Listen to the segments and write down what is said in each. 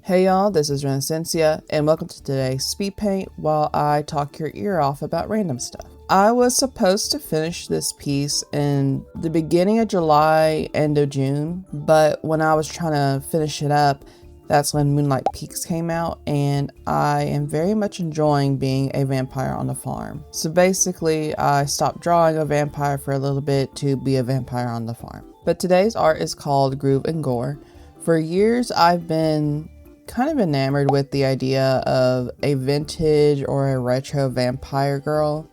Hey y'all, this is Renacencia, and welcome to today's SpeedPaint while I talk your ear off about random stuff. I was supposed to finish this piece in the beginning of July, end of June, but when I was trying to finish it up, that's when Moonlight Peaks came out, and I am very much enjoying being a vampire on the farm. So basically, I stopped drawing a vampire for a little bit to be a vampire on the farm. But today's art is called Groove and Gore. For years, I've been kind of enamored with the idea of a vintage or a retro vampire girl,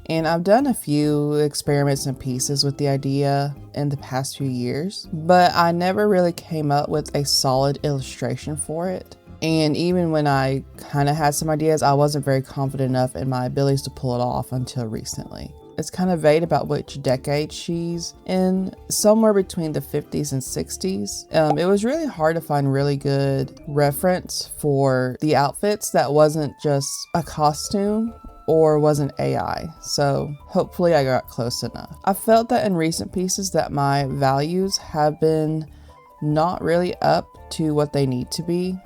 and I've done a few experiments and pieces with the idea in the past few years, but I never really came up with a solid illustration for it. And even when I kind of had some ideas, I wasn't very confident enough in my abilities to pull it off until recently. It's kind of vague about which decade she's in, somewhere between the 50s and 60s. It was really hard to find really good reference for the outfits that wasn't just a costume or wasn't AI, so hopefully I got close enough. I felt that in recent pieces that my values have been not really up to what they need to be.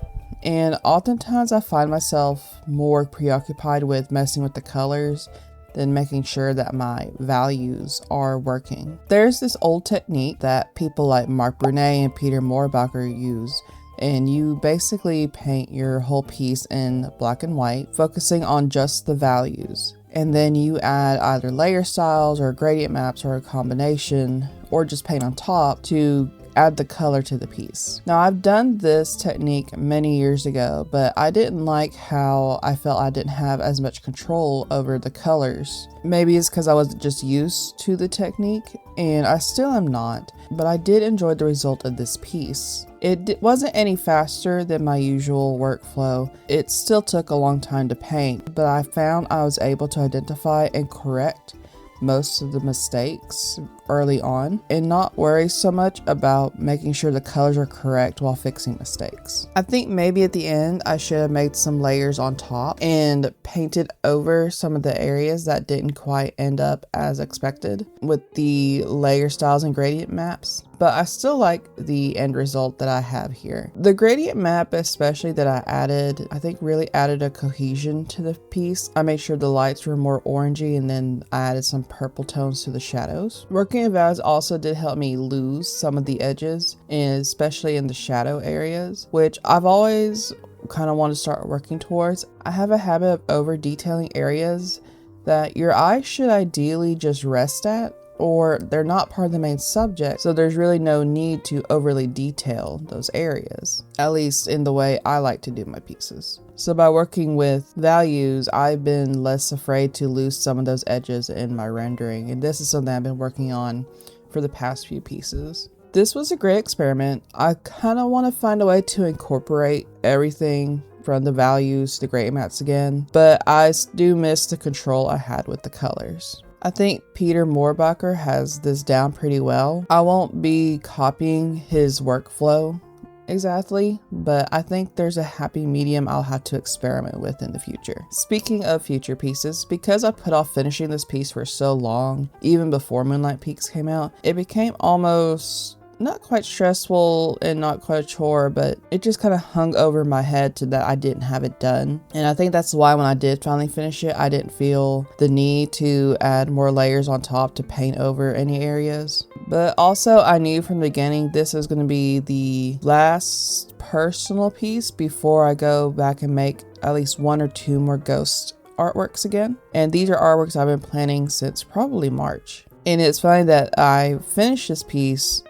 And oftentimes I find myself more preoccupied with messing with the colors than making sure that my values are working. There's this old technique that people like Mark Brunet and Peter Moorbacher use, and you basically paint your whole piece in black and white, focusing on just the values. And then you add either layer styles or gradient maps or a combination, or just paint on top to add the color to the piece. Now, I've done this technique many years ago, but I didn't like how I felt I didn't have as much control over the colors. Maybe it's because I wasn't just used to the technique, and I still am not, but I did enjoy the result of this piece. It wasn't any faster than my usual workflow. It still took a long time to paint, but I found I was able to identify and correct most of the mistakes early on and not worry so much about making sure the colors are correct while fixing mistakes. I think maybe at the end I should have made some layers on top and painted over some of the areas that didn't quite end up as expected with the layer styles and gradient maps. But I still like the end result that I have here. The gradient map especially that I added, I think really added a cohesion to the piece. I made sure the lights were more orangey and then I added some purple tones to the shadows. Working in values also did help me lose some of the edges, and especially in the shadow areas, which I've always kind of wanted to start working towards. I have a habit of over detailing areas that your eye should ideally just rest at, or they're not part of the main subject, so there's really no need to overly detail those areas, at least in the way I like to do my pieces. So by working with values, I've been less afraid to lose some of those edges in my rendering, and this is something I've been working on for the past few pieces. This was a great experiment. I kind of want to find a way to incorporate everything from the values to the gradient maps again, but I do miss the control I had with the colors. I think Peter Moorbacher has this down pretty well. I won't be copying his workflow exactly, but I think there's a happy medium I'll have to experiment with in the future. Speaking of future pieces, because I put off finishing this piece for so long, even before Moonlight Peaks came out, it became almost not quite stressful and not quite a chore, but it just kind of hung over my head to that I didn't have it done. And I think that's why when I did finally finish it, I didn't feel the need to add more layers on top to paint over any areas. But also I knew from the beginning this was going to be the last personal piece before I go back and make at least one or two more ghost artworks again. And these are artworks I've been planning since probably March. And it's funny that I finished this piece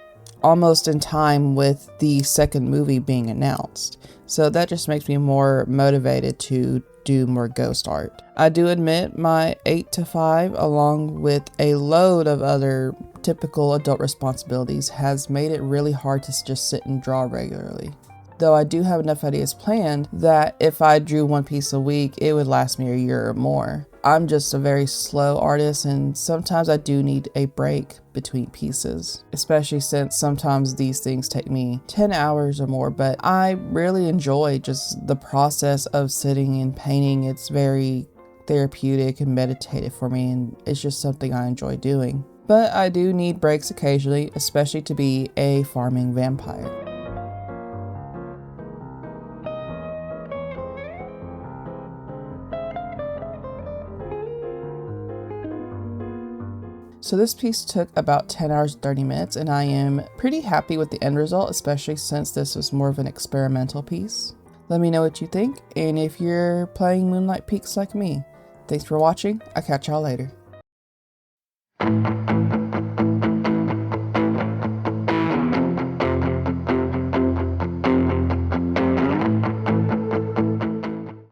almost in time with the second movie being announced. So that just makes me more motivated to do more ghost art. I do admit my 8 to 5, along with a load of other typical adult responsibilities, has made it really hard to just sit and draw regularly. Though I do have enough ideas planned that if I drew one piece a week, it would last me a year or more. I'm just a very slow artist, and sometimes I do need a break between pieces, especially since sometimes these things take me 10 hours or more, but I really enjoy just the process of sitting and painting. It's very therapeutic and meditative for me, and it's just something I enjoy doing. But I do need breaks occasionally, especially to be a farming vampire. So this piece took about 10 hours and 30 minutes, and I am pretty happy with the end result, especially since this was more of an experimental piece. Let me know what you think, and if you're playing Moonlight Peaks like me. Thanks for watching. I'll catch y'all later.